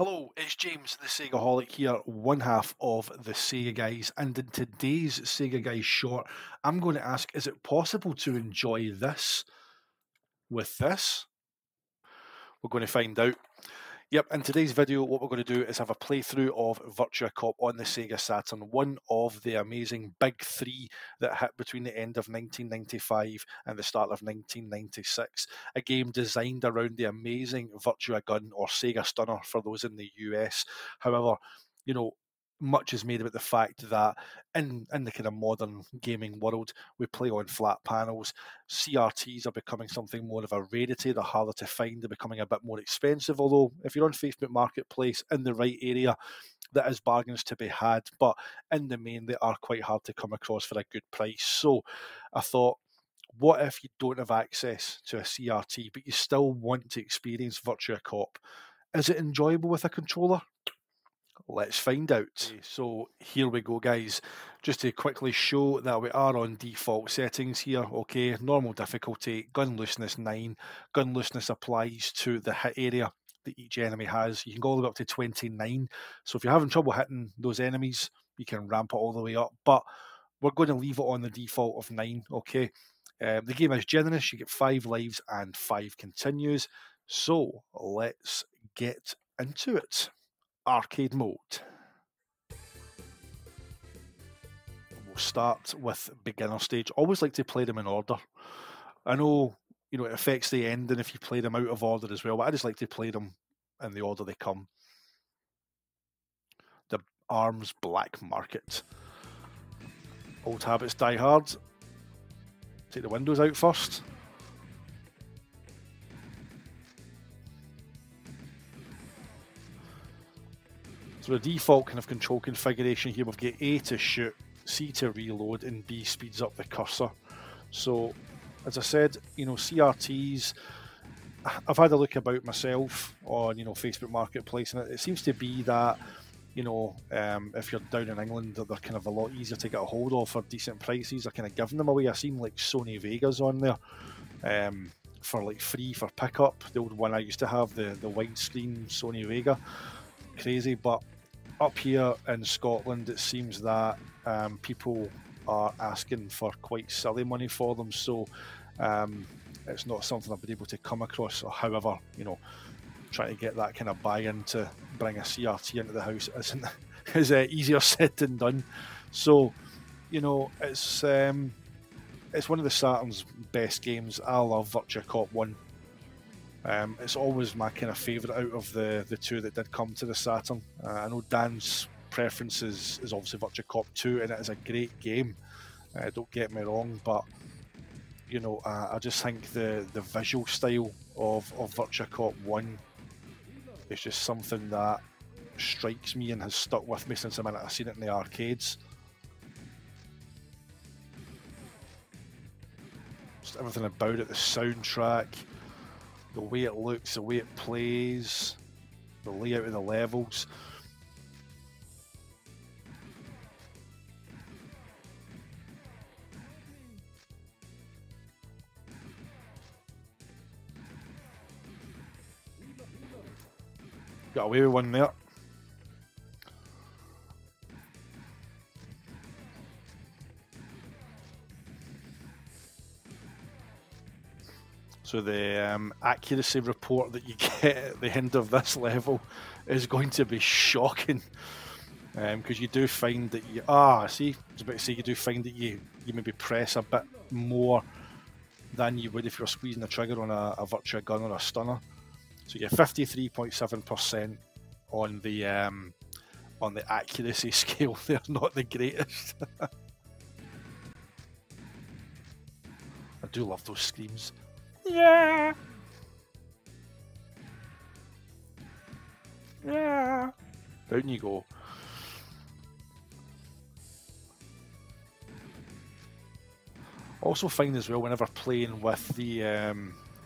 Hello, it's James, the SEGAHolic here, one half of the Sega Guys, and in today's Sega Guys short, I'm going to ask, is it possible to enjoy this with this? We're going to find out. Yep, in today's video, what we're going to do is have a playthrough of Virtua Cop on the Sega Saturn, one of the amazing big three that hit between the end of 1995 and the start of 1996. A game designed around the amazing Virtua Gun, or Sega Stunner for those in the US. However, much is made about the fact that in the kind of modern gaming world, we play on flat panels. CRTs are becoming something more of a rarity. They're harder to find. They're becoming a bit more expensive. Although, if you're on Facebook Marketplace in the right area, there is bargains to be had. But in the main, they are quite hard to come across for a good price. So I thought, what if you don't have access to a CRT, but you still want to experience Virtua Cop? Is it enjoyable with a controller? Let's find out. So here we go, guys. Just to quickly show that we are on default settings here. Okay, normal difficulty, gun looseness 9. Gun looseness applies to the hit area that each enemy has. You can go all the way up to 29. So if you're having trouble hitting those enemies, you can ramp it all the way up. But we're going to leave it on the default of 9. Okay. The game is generous. You get 5 lives and 5 continues. So let's get into it. Arcade mode. We'll start with beginner stage. Always like to play them in order. I know, it affects the ending if you play them out of order as well, but I just like to play them in the order they come. The Arms Black Market. Old habits die hard. Take the windows out first. So the default kind of control configuration here, we've got A to shoot, C to reload, and B speeds up the cursor. So, as I said, CRTs, I've had a look about myself on, Facebook Marketplace, and it seems to be that, if you're down in England, they're kind of a lot easier to get a hold of for decent prices. They're kind of giving them away. I've seen like Sony Vegas on there for like free for pickup. The old one I used to have, the widescreen Sony Vega. Crazy, but up here in Scotland, it seems that people are asking for quite silly money for them, so it's not something I've been able to come across. However, trying to get that kind of buy-in to bring a CRT into the house is easier said than done. So, it's one of the Saturn's best games. I love Virtua Cop 1. It's always my kind of favourite out of the two that did come to the Saturn. I know Dan's preference is obviously Virtua Cop 2, and it is a great game. Don't get me wrong, but I just think the visual style of Virtua Cop 1 is just something that strikes me and has stuck with me since the minute I've seen it in the arcades. Just everything about it, the soundtrack, the way it looks, the way it plays, the layout of the levels. Got away with one there. So the accuracy report that you get at the end of this level is going to be shocking, because you do find that you I was about to say, you do find that you maybe press a bit more than you would if you're squeezing the trigger on a Virtua Gun or a Stunner. So you get 53.7% on the accuracy scale. They're not the greatest. I do love those screams. Yeah. Yeah. Down you go. Also find as well, whenever playing with the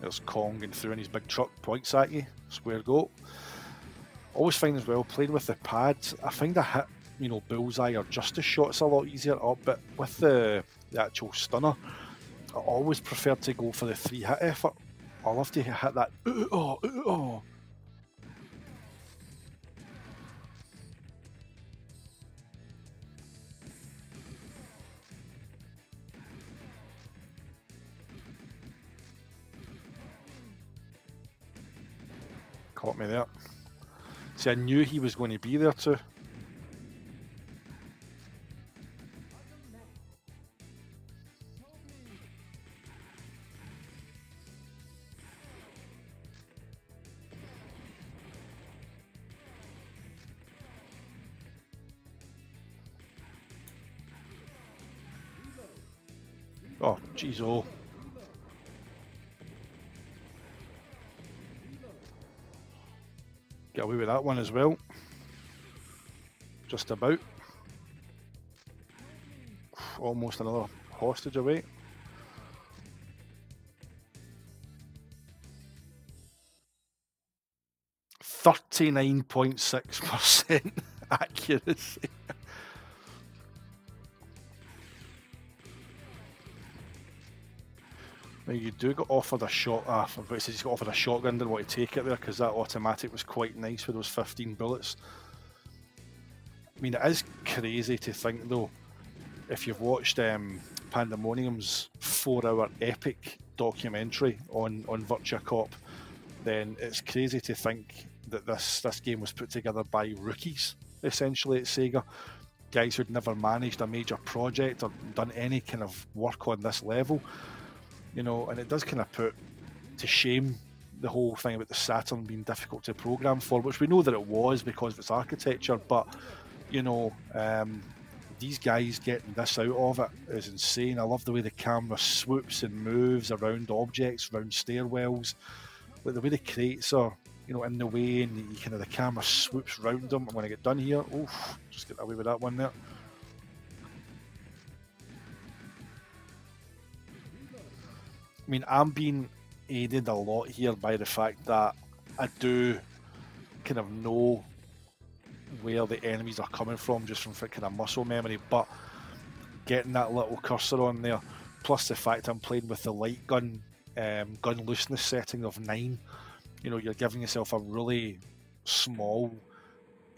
there's Kong and throwing his big truck points at you, square go. Always find as well, playing with the pads, I find a hit, bullseye or justice shots a lot easier up, but with the actual Stunner, I always prefer to go for the 3-hit effort. I love to hit that. Caught me there. See, I knew he was going to be there too. Oh, jeez, oh. Get away with that one as well. Just about. Almost another hostage away. .39.6% accuracy. Now you do get offered a shot. He's got offered a shotgun. Didn't want to take it there because that automatic was quite nice with those 15 bullets. I mean, it is crazy to think though. If you've watched Pandemonium's 4-hour epic documentary on Virtua Cop, then it's crazy to think that this game was put together by rookies, essentially, at Sega. Guys who'd never managed a major project or done any kind of work on this level. You know, and it does kind of put to shame the whole thing about the Saturn being difficult to program for, which we know that it was because of its architecture, but, you know, these guys getting this out of it is insane. I love the way the camera swoops and moves around objects, around stairwells. Like the way the crates are, you know, in the way, and you kind of the camera swoops around them. And when I get done here, oof, just get away with that one there. I mean, I'm being aided a lot here by the fact that I do kind of know where the enemies are coming from just from kind of muscle memory, but getting that little cursor on there, plus the fact I'm playing with the light gun, gun looseness setting of 9, you know, you're giving yourself a really small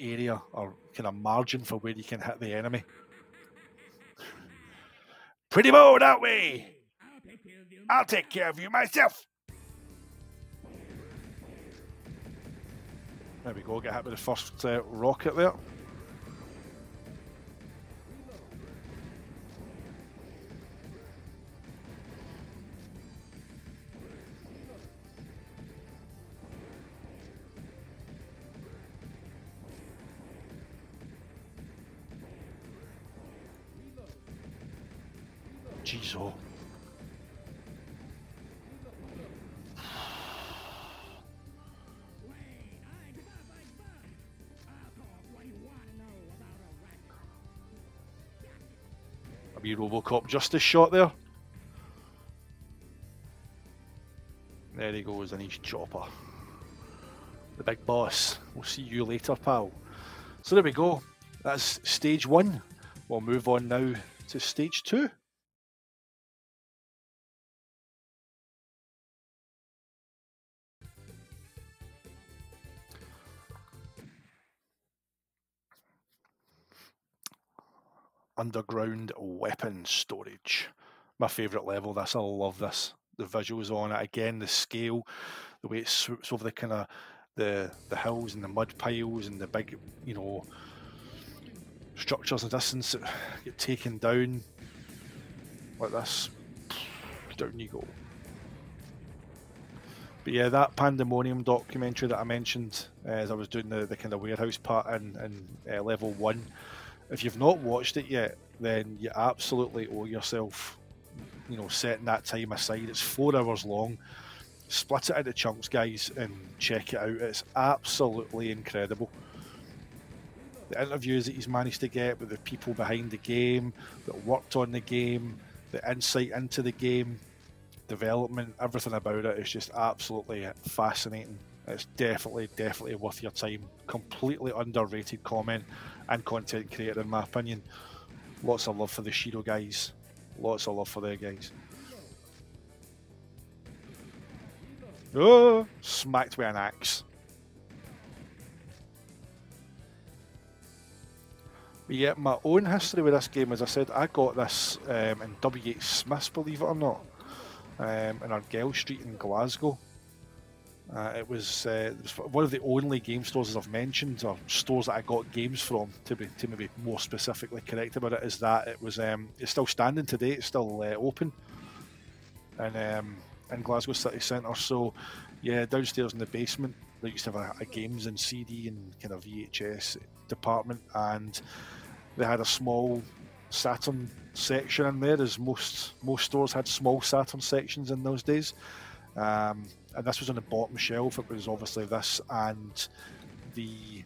area or kind of margin for where you can hit the enemy. Pretty bold, aren't we? I'll take care of you myself. There we go, get hit with the first rocket there. Jeez, oh. A wee Robocop justice shot there. There he goes in his chopper. The big boss. We'll see you later, pal. So there we go. That's stage 1. We'll move on now to stage 2. Underground weapon storage. My favourite level, this. I love this. The visuals on it, again, the scale, the way it swoops over the kind of the hills and the mud piles and the big, you know, structures in the distance that get taken down like this. Down you go. But yeah, that Pandemonium documentary that I mentioned as I was doing the kind of warehouse part in level 1. If you've not watched it yet, then you absolutely owe yourself, you know, setting that time aside. It's 4 hours long. Split it into chunks, guys, and check it out. It's absolutely incredible. The interviews that he's managed to get with the people behind the game, that worked on the game, the insight into the game, development, everything about it is just absolutely fascinating. It's definitely worth your time. Completely underrated comment and content creator, in my opinion. Lots of love for the Shiro guys. Lots of love for their guys. Oh, smacked with an axe. But yeah, my own history with this game, as I said, I got this in W.H. Smith's, believe it or not, in Argyle Street in Glasgow. It was one of the only game stores, as I've mentioned, or stores that I got games from. To maybe more specifically correct about it, is that it was it's still standing today. It's still open, and in Glasgow City Centre. So, yeah, downstairs in the basement, they used to have a games and CD and kind of VHS department, and they had a small Saturn section in there, as most stores had small Saturn sections in those days. And this was on the bottom shelf. It was obviously this and the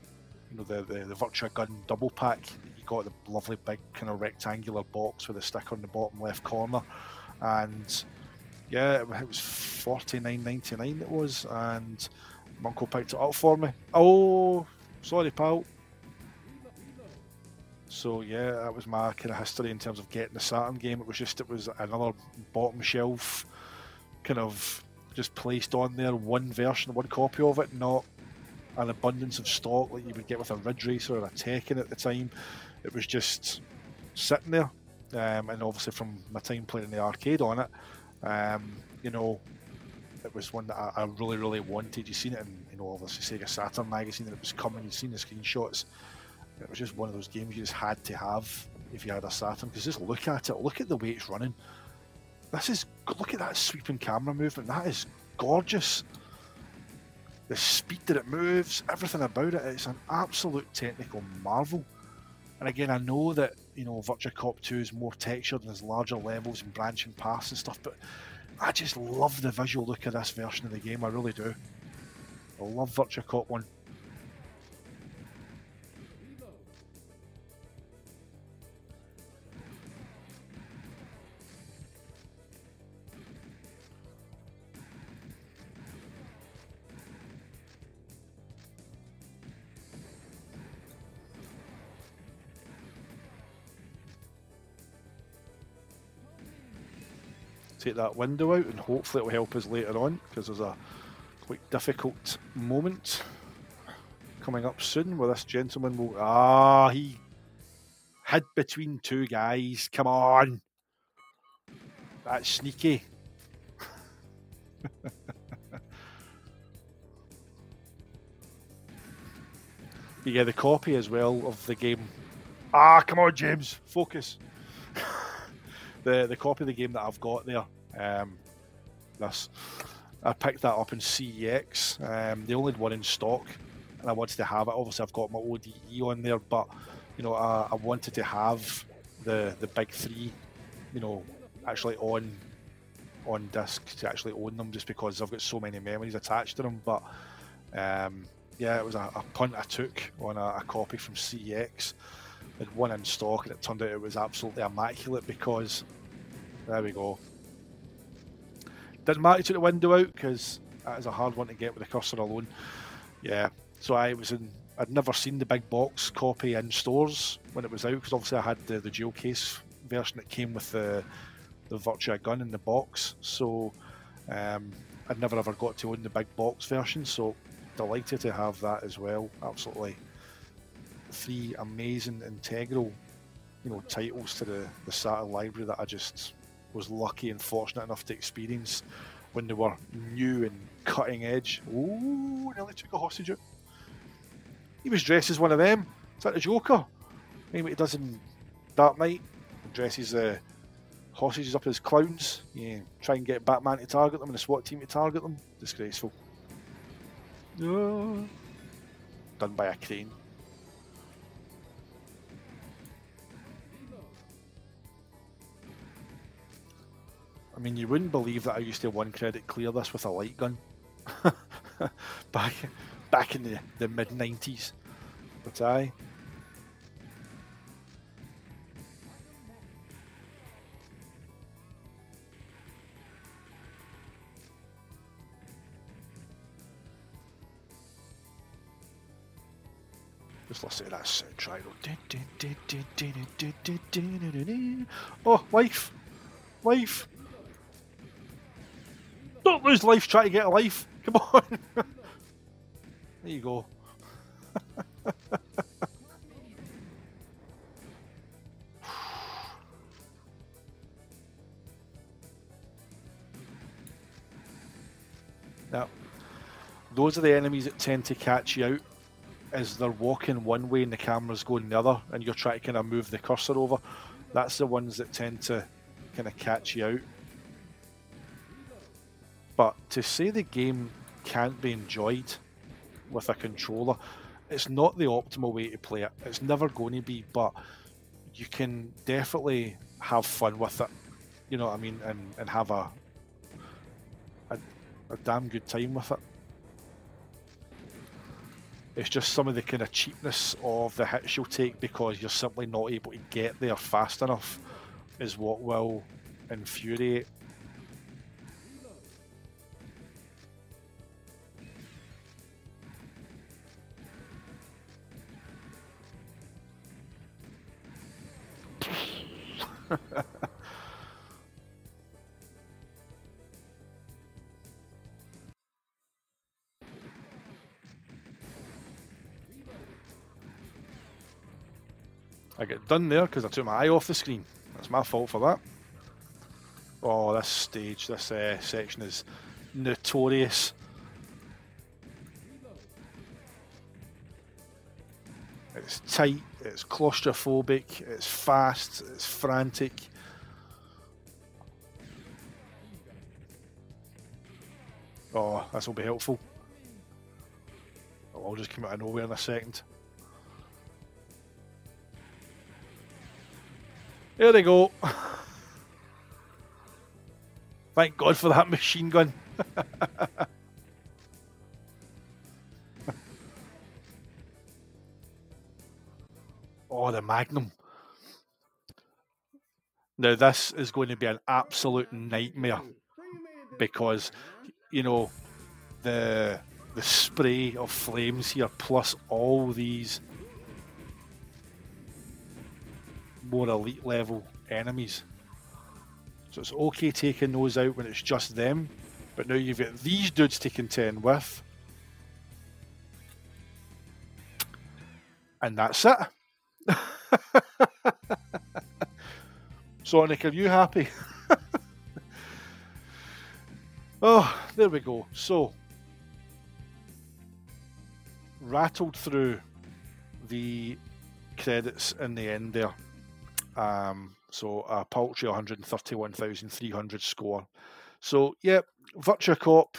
Virtua Gun double pack. You got the lovely big kind of rectangular box with a sticker in the bottom left corner, and yeah, it was $49.99 it was, and my uncle picked it up for me. Oh, sorry, pal. So yeah, that was my kind of history in terms of getting the Saturn game. It was another bottom shelf, kind of just placed on there, one version, one copy of it, not an abundance of stock like you would get with a Ridge Racer or a Tekken at the time. It was just sitting there, and obviously from my time playing in the arcade on it, you know, it was one that I really, really wanted. You've seen it in, you know, obviously Sega Saturn magazine that it was coming. You've seen the screenshots. It was just one of those games you just had to have if you had a Saturn, because just look at it, look at the way it's running. Look at that sweeping camera movement. That is gorgeous. The speed that it moves, everything about it, it's an absolute technical marvel. And again, I know that, you know, Virtua Cop 2 is more textured and has larger levels and branching paths and stuff, but I just love the visual look of this version of the game. I really do. I love Virtua Cop 1. Take that window out and hopefully it will help us later on, because there's a quite difficult moment coming up soon where this gentleman will... he hid between two guys. Come on. That's sneaky. But yeah, the copy as well of the game. Come on, James, focus. The copy of the game that I've got there, I picked that up in CEX. They only had one in stock, and I wanted to have it. Obviously, I've got my ODE on there, but you know, I wanted to have the big three, you know, actually on disc to actually own them, just because I've got so many memories attached to them. But yeah, it was a punt I took on a copy from CEX. Had one in stock, and it turned out it was absolutely immaculate, because there we go. Didn't matter, took the window out, because that is a hard one to get with the cursor alone. Yeah, so I'd never seen the big box copy in stores when it was out, because obviously I had the dual case version that came with the Virtua Gun in the box. So I'd never ever got to own the big box version. So delighted to have that as well. Absolutely. 3 amazing integral, you know, titles to the Saturn library that I just was lucky and fortunate enough to experience when they were new and cutting edge. Ooh, nearly took a hostage out. He was dressed as one of them. Is that the Joker? Maybe what he does in Dark Knight. He dresses hostages up as clowns. Yeah, try and get Batman to target them and the SWAT team to target them. Disgraceful. Done by a crane. I mean, you wouldn't believe that I used to one credit clear this with a light gun back in the mid-90s. But aye. Just listen to that soundtrack. Oh, life! Life! Don't lose life, try to get a life. Come on. There you go. Now, those are the enemies that tend to catch you out as they're walking one way and the camera's going the other, and you're trying to kind of move the cursor over. That's the ones that tend to kind of catch you out. But to say the game can't be enjoyed with a controller, it's not the optimal way to play it. It's never going to be, but you can definitely have fun with it. You know what I mean? And have a damn good time with it. It's just some of the kind of cheapness of the hits you'll take because you're simply not able to get there fast enough is what will infuriate. I get done there because I took my eye off the screen. That's my fault for that. Oh, this stage, this section is notorious. It's tight, it's claustrophobic, it's fast, it's frantic. Oh, this will be helpful. Oh, I'll just come out of nowhere in a second. There they go. Thank God for that machine gun. Oh, the Magnum. Now this is going to be an absolute nightmare because, you know, the spray of flames here plus all these more elite level enemies. So it's okay taking those out when it's just them, but now you've got these dudes to contend with. And that's it. Sonic, are you happy? Oh, there we go. So, rattled through the credits in the end there. So a paltry 131,300 score. So, yep, Virtua Cop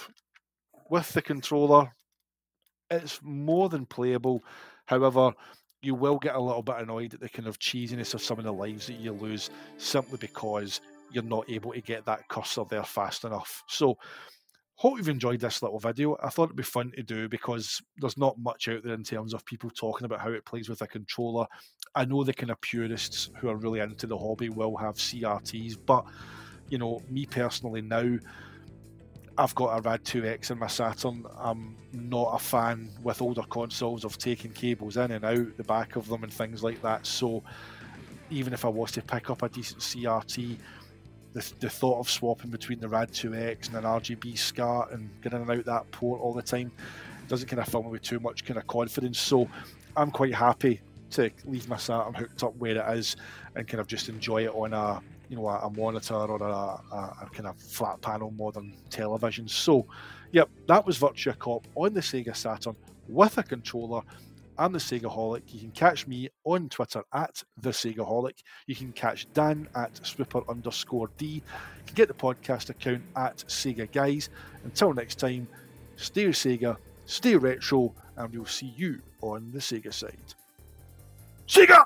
with the controller, it's more than playable. However, you will get a little bit annoyed at the kind of cheesiness of some of the lives that you lose simply because you're not able to get that cursor there fast enough. So, hope you've enjoyed this little video. I thought it'd be fun to do because there's not much out there in terms of people talking about how it plays with a controller. I know the kind of purists who are really into the hobby will have CRTs, but, you know, me personally now, I've got a Rad 2X in my Saturn. I'm not a fan with older consoles of taking cables in and out the back of them and things like that. So even if I was to pick up a decent CRT, the thought of swapping between the Rad 2X and an RGB SCART and getting out that port all the time doesn't kind of fill me with too much kind of confidence. So I'm quite happy to leave my Saturn hooked up where it is and kind of just enjoy it on a, you know, a monitor or a kind of flat panel modern television. So, yep, that was Virtua Cop on the Sega Saturn with a controller. I'm the SEGAHolic. You can catch me on Twitter at the SEGAHolic. You can catch Dan at Swooper_D. You can get the podcast account at Sega Guys. Until next time, stay Sega, stay retro, and we'll see you on the Sega side. Sega!